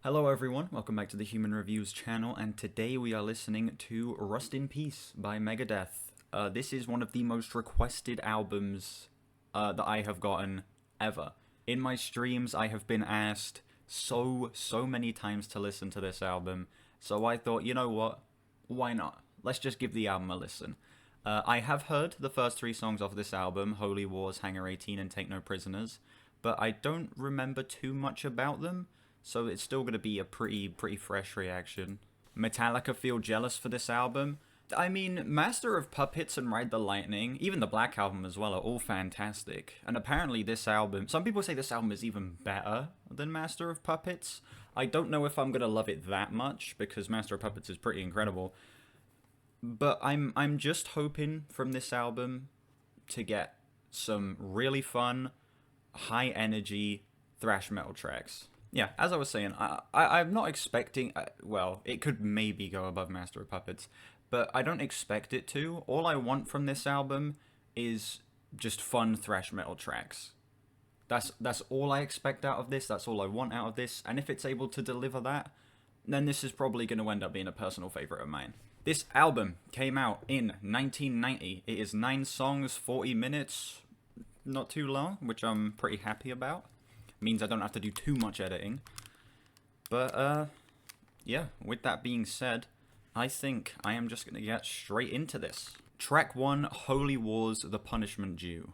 Hello everyone, welcome back to the Human Reviews channel, and today we are listening to Rust in Peace by Megadeth. This is one of the most requested albums that I have gotten ever. In my streams, I have been asked so many times to listen to this album, so I thought, you know what, why not? Let's just give the album a listen. I have heard the first three songs off this album, Holy Wars, Hangar 18, and Take No Prisoners, but I don't remember too much about them. So it's still going to be a pretty fresh reaction. Metallica feel jealous for this album. I mean, Master of Puppets and Ride the Lightning, even the Black Album as well, are all fantastic. And apparently this album, some people say this album is even better than Master of Puppets. I don't know if I'm going to love it that much, because Master of Puppets is pretty incredible. But I'm just hoping from this album to get some really fun, high energy thrash metal tracks. Yeah, as I was saying, I'm not expecting... well, it could maybe go above Master of Puppets, but I don't expect it to. All I want from this album is just fun thrash metal tracks. That's all I expect out of this, that's all I want out of this, and if it's able to deliver that, then this is probably going to end up being a personal favourite of mine. This album came out in 1990. It is 9 songs, 40 minutes, not too long, which I'm pretty happy about. Means I don't have to do too much editing. But, yeah, with that being said, I think I am just going to get straight into this. Track 1, Holy Wars, The Punishment Due.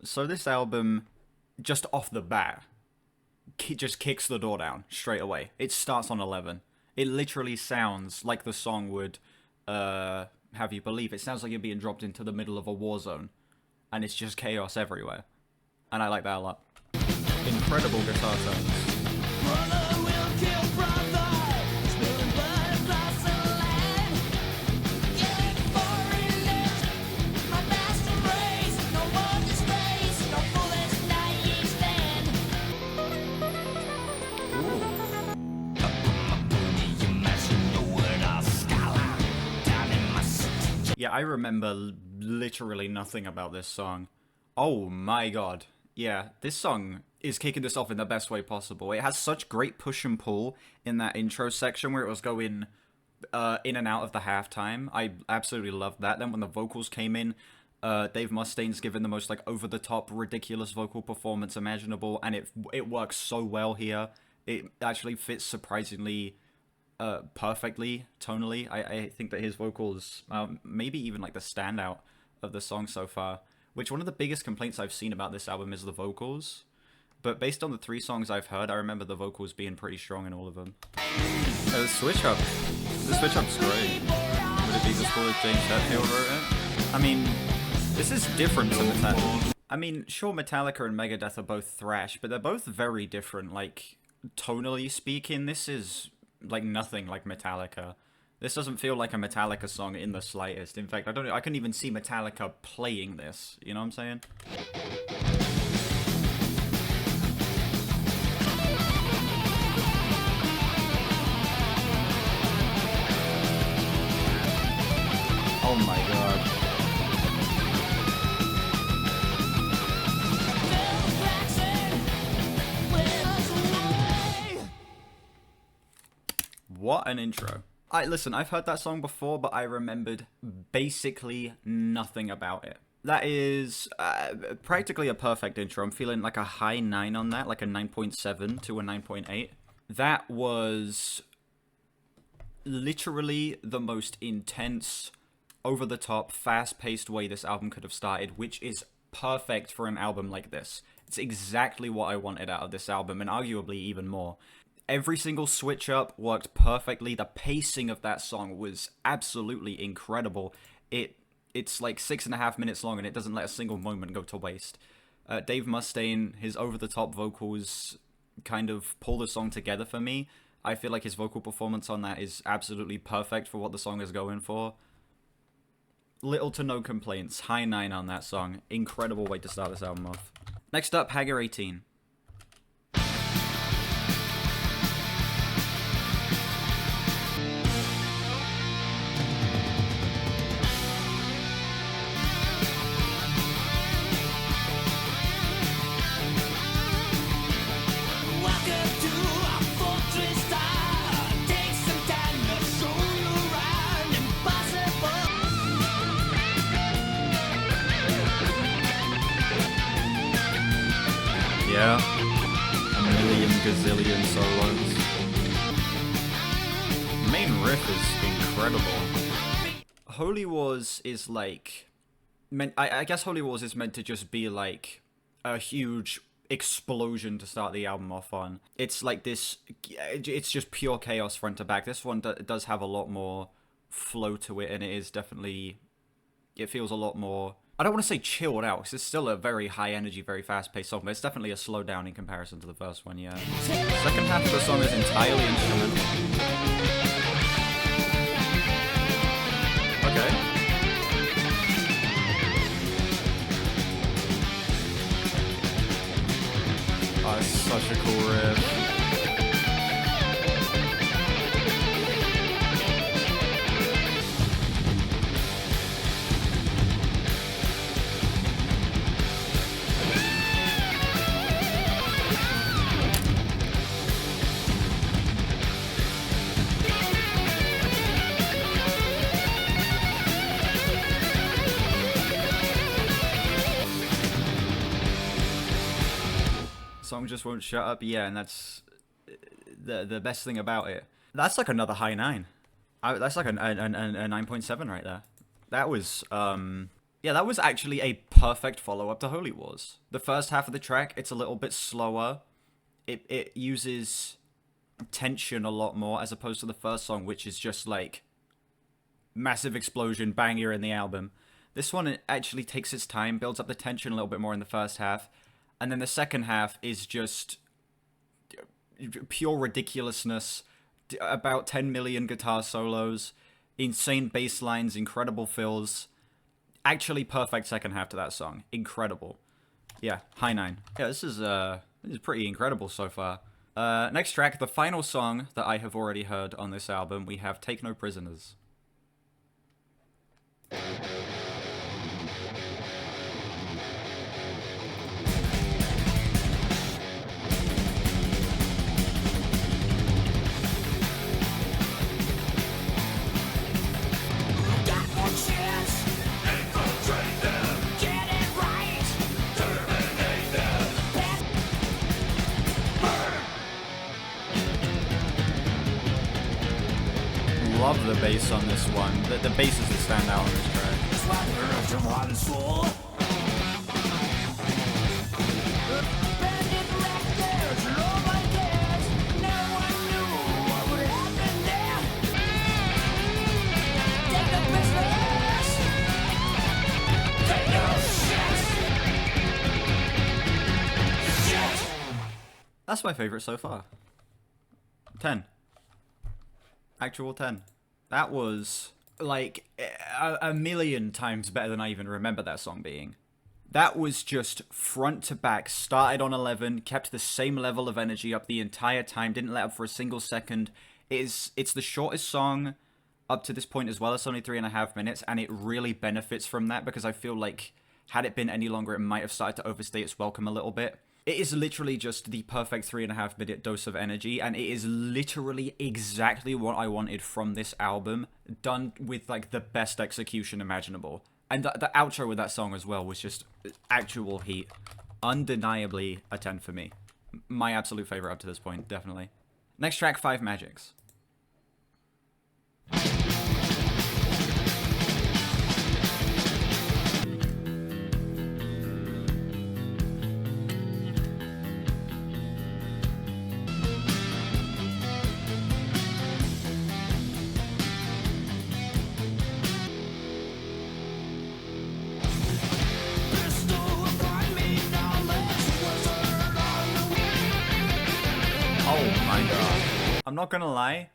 So this album, just off the bat, just kicks the door down straight away. It starts on 11. It literally sounds like the song would have you believe. It sounds like you're being dropped into the middle of a war zone, and it's just chaos everywhere. And I like that a lot. Incredible guitar tones. Brother will kill brother. Yeah, I remember literally nothing about this song. Oh my god. Yeah, this song is kicking this off in the best way possible. It has such great push and pull in that intro section where it was going in and out of the halftime. I absolutely loved that. Then when the vocals came in, Dave Mustaine's given the most like over-the-top, ridiculous vocal performance imaginable, and it works so well here. It actually fits surprisingly perfectly tonally. I think that his vocals maybe even like the standout of the song so far, which one of the biggest complaints I've seen about this album is the vocals, but based on the 3 songs I've heard, I remember the vocals being pretty strong in all of them. The switch up's great. Would it be just cool if James Hetfield wrote it? I mean, this is different to Metallica. I mean, sure, Metallica and Megadeth are both thrash, but they're both very different. Like, tonally speaking, this is like nothing like Metallica. This doesn't feel like a Metallica song in the slightest. In fact, I couldn't even see Metallica playing this. You know what I'm saying? Oh my god. What an intro. Listen, I've heard that song before, but I remembered basically nothing about it. That is practically a perfect intro. I'm feeling like a high 9 on that, like a 9.7 to a 9.8. That was literally the most intense, over-the-top, fast-paced way this album could have started, which is perfect for an album like this. It's exactly what I wanted out of this album, and arguably even more. Every single switch up worked perfectly. The pacing of that song was absolutely incredible. It's like 6.5 minutes long, and it doesn't let a single moment go to waste. Dave Mustaine, his over-the-top vocals kind of pull the song together for me. I feel like his vocal performance on that is absolutely perfect for what the song is going for. little to no complaints. High 9 on that song. Incredible way to start this album off. Next up, Hangar 18. Yeah, a million gazillion solos. The main riff is incredible. Holy Wars is like, I guess Holy Wars is meant to just be like a huge explosion to start the album off on. It's like this, it's just pure chaos front to back. This one does have a lot more flow to it, and it is definitely, it feels a lot more, I don't want to say chilled out, because it's still a very high energy, very fast paced song, but it's definitely a slowdown in comparison to the first one, yeah. Second half of the song is entirely instrumental. Okay. Oh, it's such a cool riff. Song just won't shut up, yeah, and that's the best thing about it. That's like another high 9. That's like a 9.7 right there. That was yeah, that was actually a perfect follow-up to Holy Wars. The first half of the track, it's a little bit slower. It uses tension a lot more as opposed to the first song, which is just like massive explosion, banger in the album. This one, it actually takes its time, builds up the tension a little bit more in the first half. And then the second half is just pure ridiculousness, about 10 million guitar solos, insane bass lines, incredible fills. Actually perfect second half to that song. Incredible. Yeah, high 9. Yeah, this is pretty incredible so far. Next track, the final song that I have already heard on this album, we have Take No Prisoners. Love the bass on this one. The bass is the standout on this track. That's my favorite so far. 10. Actual 10. That was like a million times better than I even remember that song being. That was just front to back, started on 11, kept the same level of energy up the entire time, didn't let up for a single second. It's the shortest song up to this point as well. It's only 3.5 minutes, and it really benefits from that because I feel like had it been any longer, it might have started to overstay its welcome a little bit. It is literally just the perfect 3.5 minute dose of energy, and it is literally exactly what I wanted from this album, done with like the best execution imaginable. And the outro with that song as well was just actual heat. Undeniably a 10 for me. My absolute favorite up to this point, definitely. Next track, 5 Magics. I'm not gonna lie,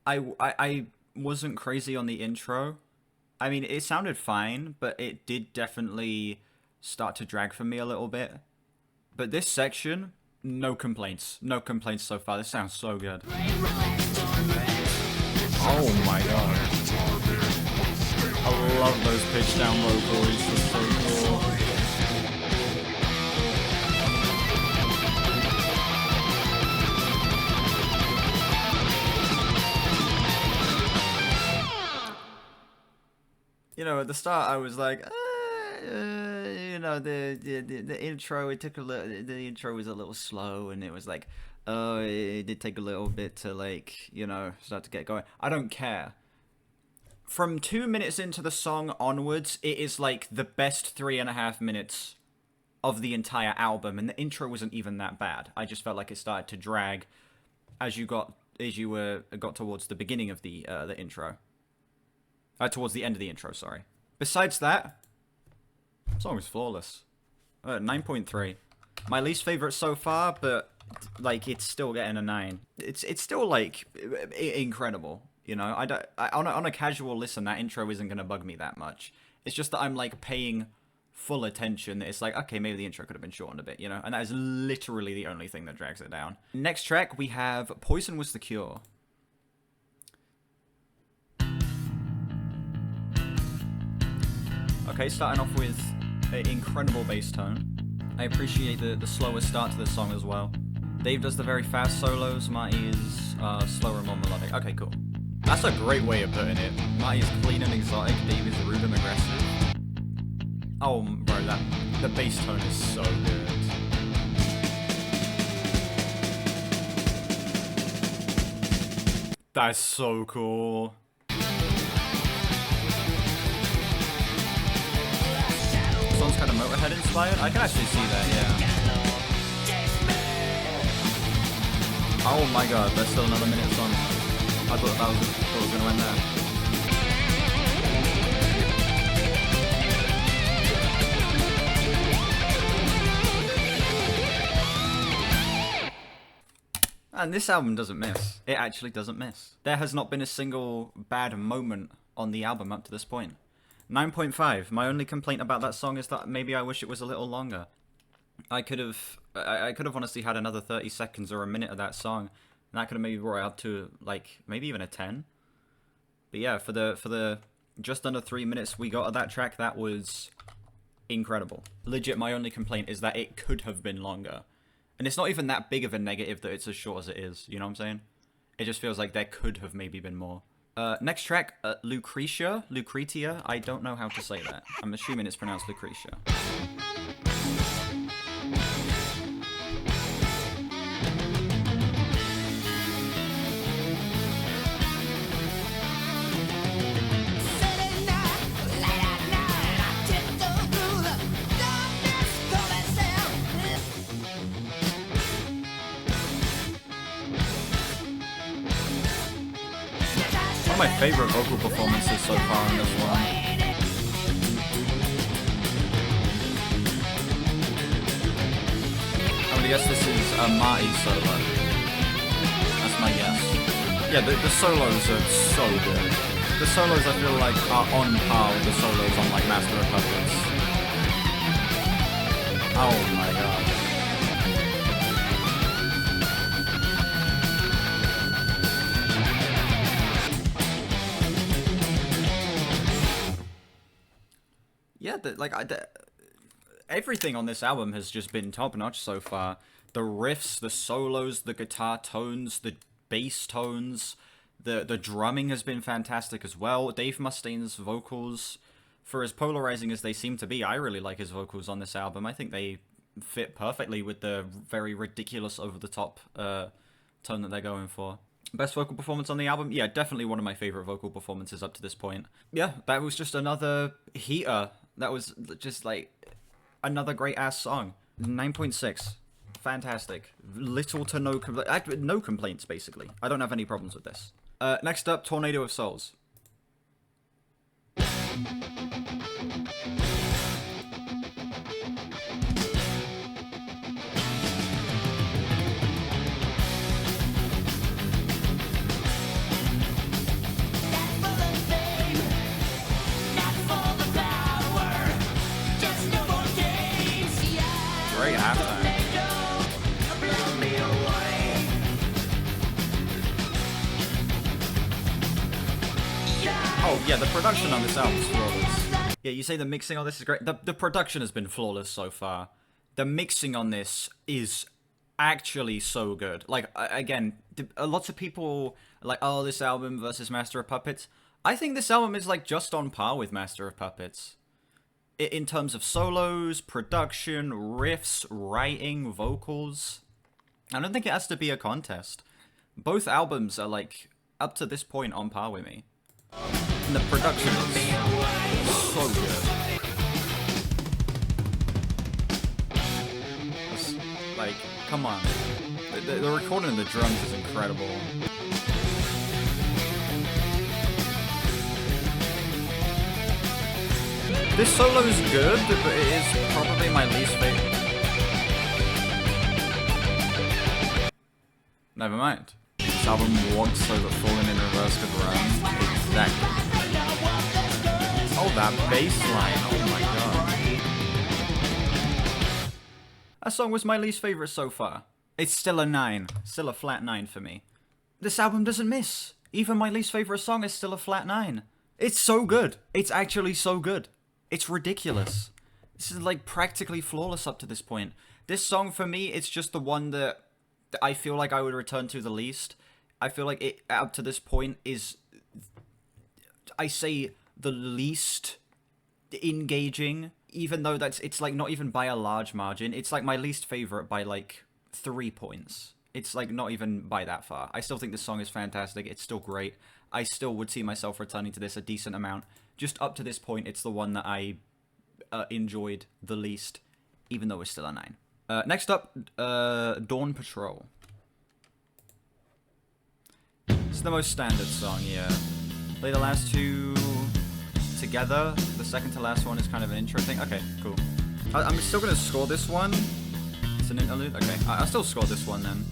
I wasn't crazy on the intro, I mean, it sounded fine, but it did definitely start to drag for me a little bit. But this section, no complaints. No complaints so far. This sounds so good. Oh my god. I love those pitch down vocals. They're so cool. You know, at the start I was like, you know, the intro, it took a little, the intro was a little slow, and it was like, oh, it did take a little bit to, like, you know, start to get going. I don't care. From 2 minutes into the song onwards, it is like the best 3.5 minutes of the entire album, and the intro wasn't even that bad. I just felt like it started to drag as you got towards the beginning of the intro. Towards the end of the intro, sorry. Besides that, the song was flawless. 9.3. My least favorite so far, but like it's still getting a 9. It's still like incredible, you know. On a casual listen, that intro isn't gonna bug me that much. It's just that I'm like paying full attention. It's like, okay, maybe the intro could have been shortened a bit, you know. And that is literally the only thing that drags it down. Next track we have "Poison Was the Cure." Okay, starting off with an incredible bass tone. I appreciate the slower start to the song as well. Dave does the very fast solos, Marty is slower and more melodic. Okay, cool. That's a great way of putting it. Marty is clean and exotic, Dave is rude and aggressive. Oh, bro, the bass tone is so good. That's so cool. Song's kind of Motorhead inspired. I can actually see that, yeah. Oh my god, there's still another minute song. I thought that was going to end there. And this album doesn't miss. It actually doesn't miss. There has not been a single bad moment on the album up to this point. 9.5. My only complaint about that song is that maybe I wish it was a little longer. I could have honestly had another 30 seconds or a minute of that song, and that could have maybe brought it up to like maybe even a 10. But yeah, for the just under 3 minutes we got of that track, that was incredible. Legit, my only complaint is that it could have been longer, and it's not even that big of a negative that it's as short as it is. You know what I'm saying? It just feels like there could have maybe been more. Next track, Lucretia. I don't know how to say that. I'm assuming it's pronounced Lucretia. One of my favorite vocal performances so far on this one. I'm gonna guess this is a Marty solo. That's my guess. Yeah, the solos are so good. The solos I feel like are on par with the solos on like Master of Puppets. Oh my god. Yeah, everything on this album has just been top-notch so far. The riffs, the solos, the guitar tones, the bass tones, the drumming has been fantastic as well. Dave Mustaine's vocals, for as polarizing as they seem to be, I really like his vocals on this album. I think they fit perfectly with the very ridiculous, over-the-top tone that they're going for. Best vocal performance on the album? Yeah, definitely one of my favorite vocal performances up to this point. Yeah, that was just another heater. That was just like another great ass song. 9.6. Fantastic. Little to no complaints, basically. I don't have any problems with this. Next up, Tornado of Souls. halftime. Oh, yeah, the production on this album is flawless. Yeah, you say the mixing on this is great. The production has been flawless so far. The mixing on this is actually so good. Like, again, lots of people are like, oh, this album versus Master of Puppets. I think this album is, like, just on par with Master of Puppets. In terms of solos, production, riffs, writing, vocals. I don't think it has to be a contest. Both albums are, like, up to this point on par with me. And the production is so good. It's, like, come on. The recording of the drums is incredible. This solo is good, but it is probably my least favorite. Never mind. This album walks over falling in reverse could run. Exactly. Oh, that bass line. Oh my god. That song was my least favorite so far. It's still a 9. Still a flat 9 for me. This album doesn't miss. Even my least favorite song is still a flat 9. It's so good. It's actually so good. It's ridiculous. This is like practically flawless up to this point. This song for me, it's just the one that I feel like I would return to the least. I feel like it up to this point is, I say, the least engaging, even though it's like not even by a large margin. It's like my least favorite by like 3 points. It's like not even by that far. I still think this song is fantastic. It's still great. I still would see myself returning to this a decent amount. Just up to this point, it's the one that I enjoyed the least, even though it's still a 9. Next up, Dawn Patrol. It's the most standard song, yeah. Play the last two together. The second to last one is kind of an intro thing. Okay, cool. I'm still going to score this one. It's an interlude? Okay, I'll still score this one then.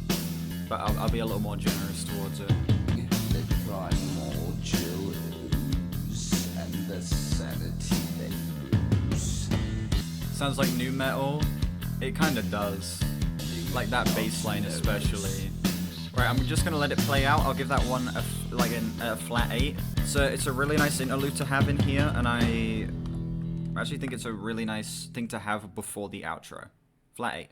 But I'll be a little more generous towards it. Sounds like new metal. It kind of does. Like that bass line especially. Right, I'm just gonna let it play out. I'll give that one a flat 8. So it's a really nice interlude to have in here, and I actually think it's a really nice thing to have before the outro. Flat 8.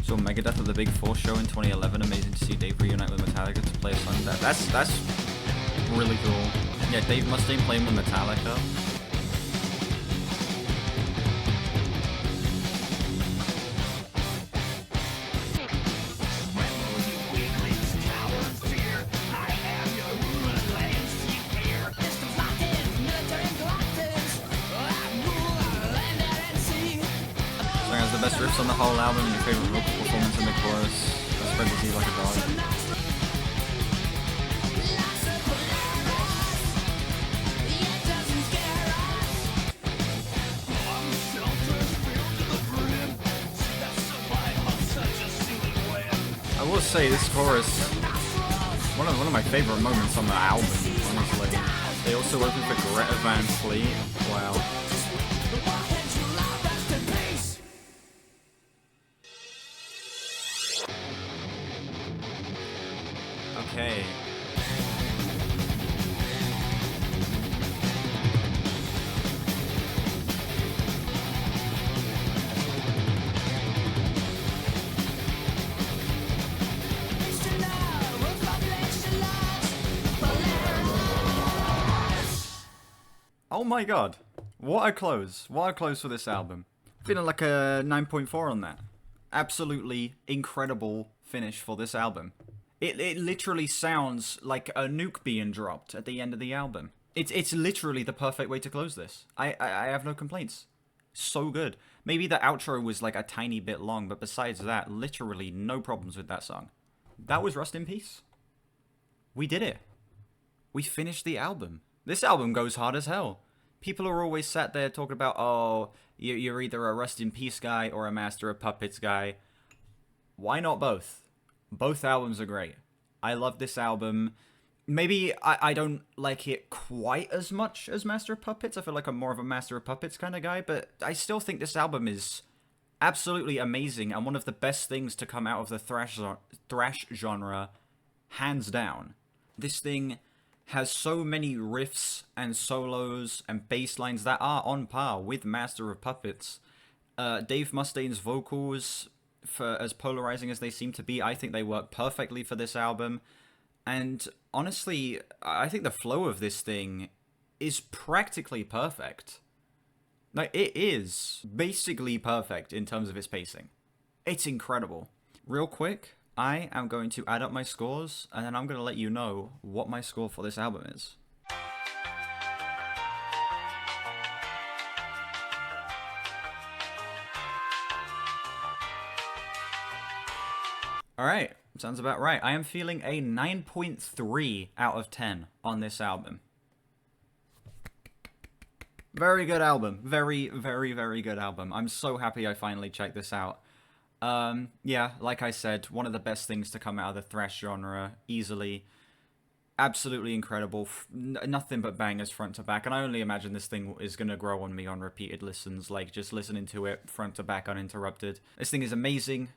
Saw Megadeth at the Big 4 show in 2011. Amazing to see Dave reunite with Metallica to play a song. That's really cool. Yeah, Dave Mustaine playing with Metallica. Song has the best riffs on the whole album. Your favorite vocal performance in the chorus. I spread the tea like a dog. I will say this chorus, one of my favorite moments on the album, honestly. They also open for Greta Van Fleet. Wow. Okay. Oh my god. What a close. What a close for this album. Feeling like a 9.4 on that. Absolutely incredible finish for this album. It literally sounds like a nuke being dropped at the end of the album. It's literally the perfect way to close this. I have no complaints. So good. Maybe the outro was like a tiny bit long, but besides that, literally no problems with that song. That was Rust in Peace. We did it. We finished the album. This album goes hard as hell. People are always sat there talking about, oh, you're either a Rust in Peace guy or a Master of Puppets guy. Why not both? Both albums are great. I love this album. Maybe I don't like it quite as much as Master of Puppets. I feel like I'm more of a Master of Puppets kind of guy, but I still think this album is absolutely amazing and one of the best things to come out of the thrash genre, hands down. This thing has so many riffs and solos and bass lines that are on par with Master of Puppets. Dave Mustaine's vocals, for as polarizing as they seem to be, I think they work perfectly for this album. And honestly, I think the flow of this thing is practically perfect. Like, it is basically perfect in terms of its pacing. It's incredible. Real quick, I am going to add up my scores, and then I'm going to let you know what my score for this album is. Alright, sounds about right. I am feeling a 9.3 out of 10 on this album. Very good album. Very, very, very good album. I'm so happy I finally checked this out. Yeah, like I said, one of the best things to come out of the thrash genre, easily. Absolutely incredible. Nothing but bangers front to back, and I only imagine this thing is going to grow on me on repeated listens, like just listening to it front to back uninterrupted. This thing is amazing.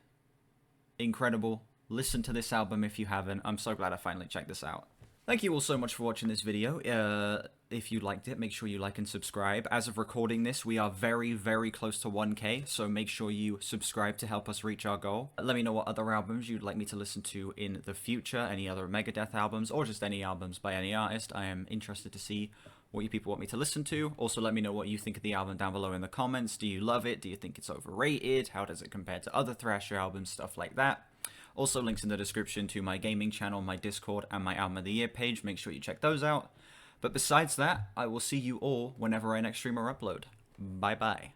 Incredible. Listen to this album if you haven't. I'm so glad I finally checked this out. Thank you all so much for watching this video. If you liked it, make sure you like and subscribe. As of recording this, we are very, very close to 1K, so make sure you subscribe to help us reach our goal. Let me know what other albums you'd like me to listen to in the future, any other Megadeth albums, or just any albums by any artist. I am interested to see what you people want me to listen to. Also, let me know what you think of the album down below in the comments. Do you love it? Do you think it's overrated? How does it compare to other Thrasher albums? Stuff like that. Also, links in the description to my gaming channel, my Discord, and my Album of the Year page. Make sure you check those out. But besides that, I will see you all whenever I next stream or upload. Bye-bye.